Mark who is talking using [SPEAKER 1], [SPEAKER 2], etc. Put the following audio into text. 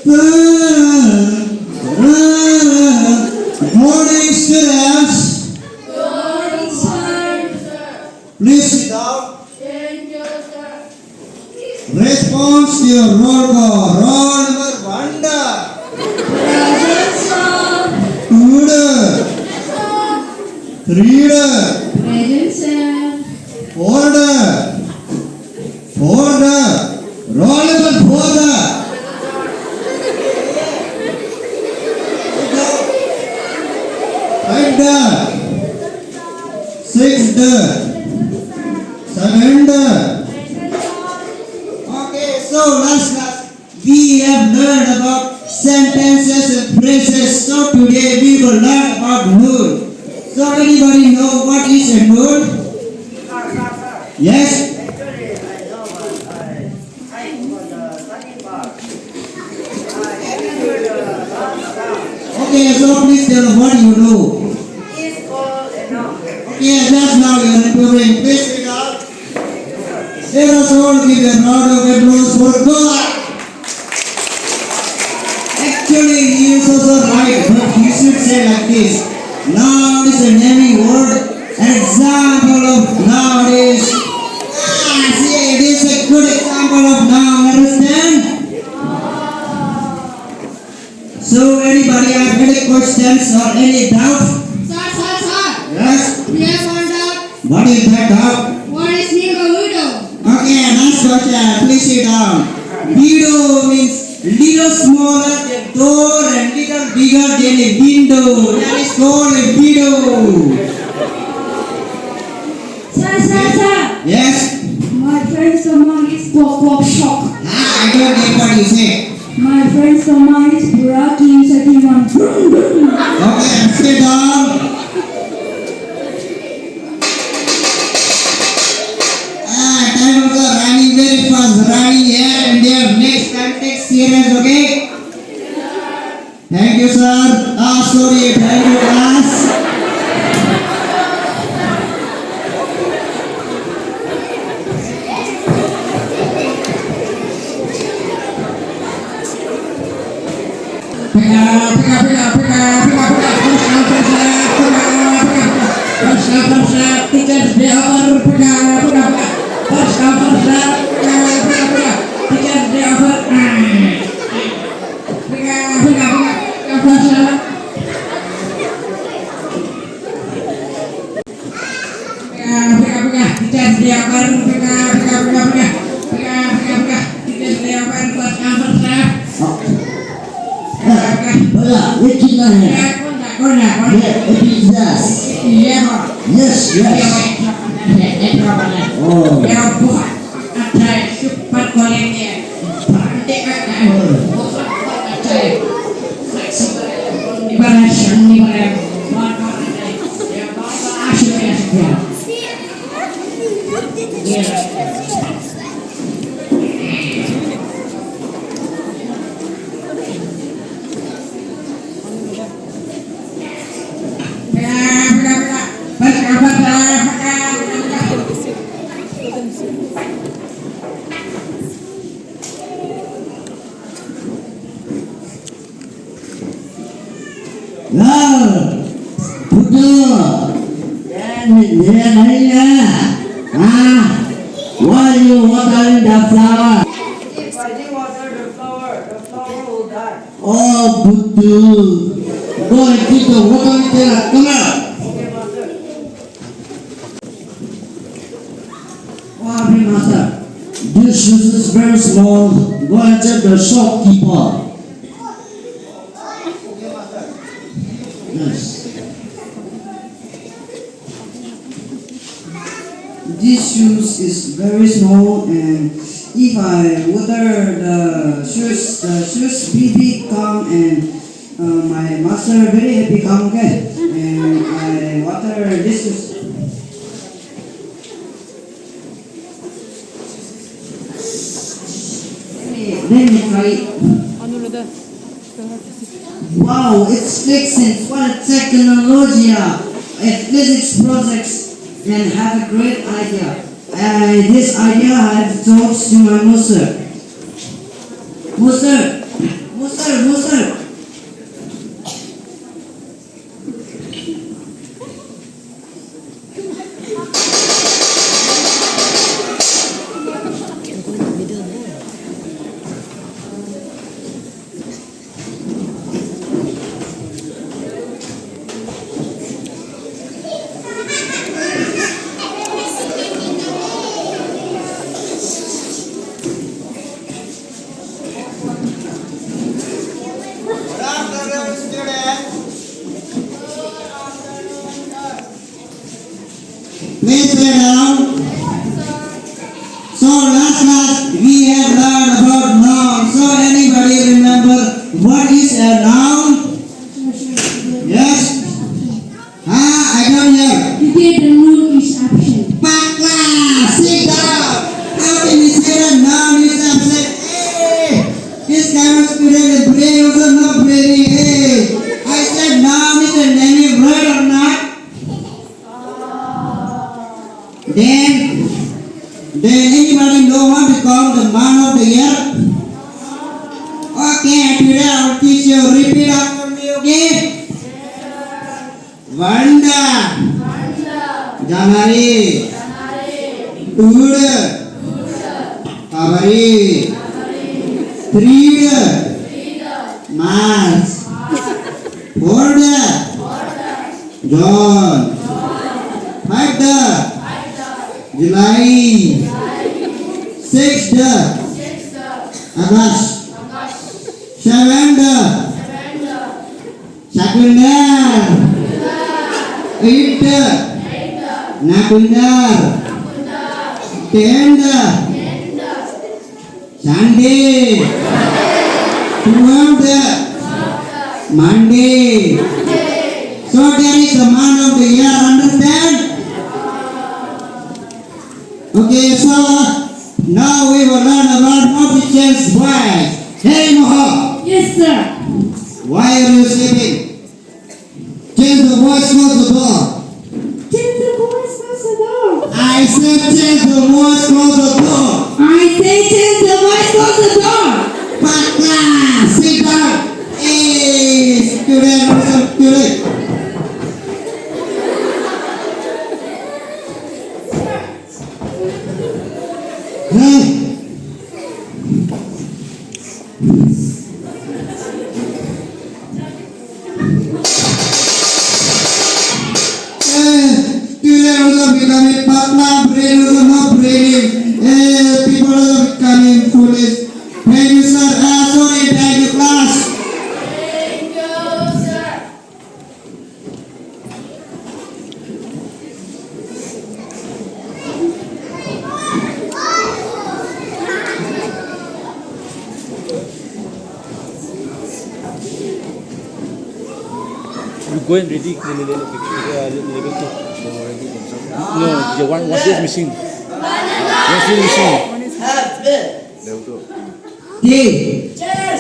[SPEAKER 1] Good morning, students.
[SPEAKER 2] Good morning, sir.
[SPEAKER 1] Please sit down.
[SPEAKER 2] Thank you, sir.
[SPEAKER 1] Response to your roll call. Roll number one.
[SPEAKER 2] Present, sir.
[SPEAKER 1] Two. Three.
[SPEAKER 2] Present, sir.
[SPEAKER 1] Four. Roll number four. Five. Six. Seven. Okay, so last class we have learned about sentences and phrases. So today we will learn about mood. So anybody know what is a mood? Yes?
[SPEAKER 3] Actually, I know, but I for the second part. I entered the last round.
[SPEAKER 1] Okay, so please tell what you know.
[SPEAKER 3] Is all enough.
[SPEAKER 1] Okay, just now you are improving. Please sit down. Let us all give a round of applause for God. Actually, he is also right, but you should say like this. Noun is a naming word. An example of noun is. See, it is a good example of noun. Understand? So, anybody have any questions or any doubt?
[SPEAKER 2] Sir.
[SPEAKER 1] Yes.
[SPEAKER 2] We have found out
[SPEAKER 1] What is that doubt?
[SPEAKER 2] what is mean by widow.
[SPEAKER 1] Okay, next question. Please sit down. Widow means little smaller than door and little bigger than a window. That is called a widow.
[SPEAKER 2] Sir.
[SPEAKER 1] Yes?
[SPEAKER 2] My friend's stomach is pop shock.
[SPEAKER 1] I don't get what you say.
[SPEAKER 2] My friend's stomach is Buraki Sakiman.
[SPEAKER 1] Okay, sit down. Time also running very fast. Running here and there. Next time take serious, okay? Thank you, sir. Sorry. Thank you, class. Why you watering the flower?
[SPEAKER 3] If I didn't water the flower will die.
[SPEAKER 1] Oh, Buddha. Go and keep the water there. Come on.
[SPEAKER 3] Okay, master.
[SPEAKER 1] Oh, master. This shoes is very small. Go and check the shopkeeper.
[SPEAKER 3] Okay, master.
[SPEAKER 1] Yes. This shoes is very small, and if I water the shoes big come, and my master very happy come, okay? And I water this shoes. Let me try it. Wow, it's fixing. What a technology! Athletics projects and have a great idea. This idea I have talked to my master. Master, student brain also not brainy. Hey, I said now Mr. Name right or not? Then anybody know what become the man of the year? Okay, today I will teach you. Repeat after me, okay? Wanda, Janari, Tud, Kabari, Threed, Mars, Ford, John, Five, July, 6, August, 7, Sakundar, 8, Nakundar, 10, Sunday, 12, Monday. So there is the man of the year, understand? Okay, so now we will learn about how to change voice. Hey Moha,
[SPEAKER 2] Yes, sir.
[SPEAKER 1] why are you sleeping? Change the voice, close the door.
[SPEAKER 2] Change the voice, close the door.
[SPEAKER 1] I said change the voice, close the door.
[SPEAKER 2] I say change the voice, close the door.
[SPEAKER 1] Paka, sit down. Hey, student, student. Hey. Student also becoming patla, brain also not brainy. People also becoming foolish. Thank you, sir. Sorry, thank you, class.
[SPEAKER 2] Thank you, sir.
[SPEAKER 4] You go and ready level 2. No, the one is missing. One is missing. Level 2.
[SPEAKER 1] D.
[SPEAKER 3] Yes.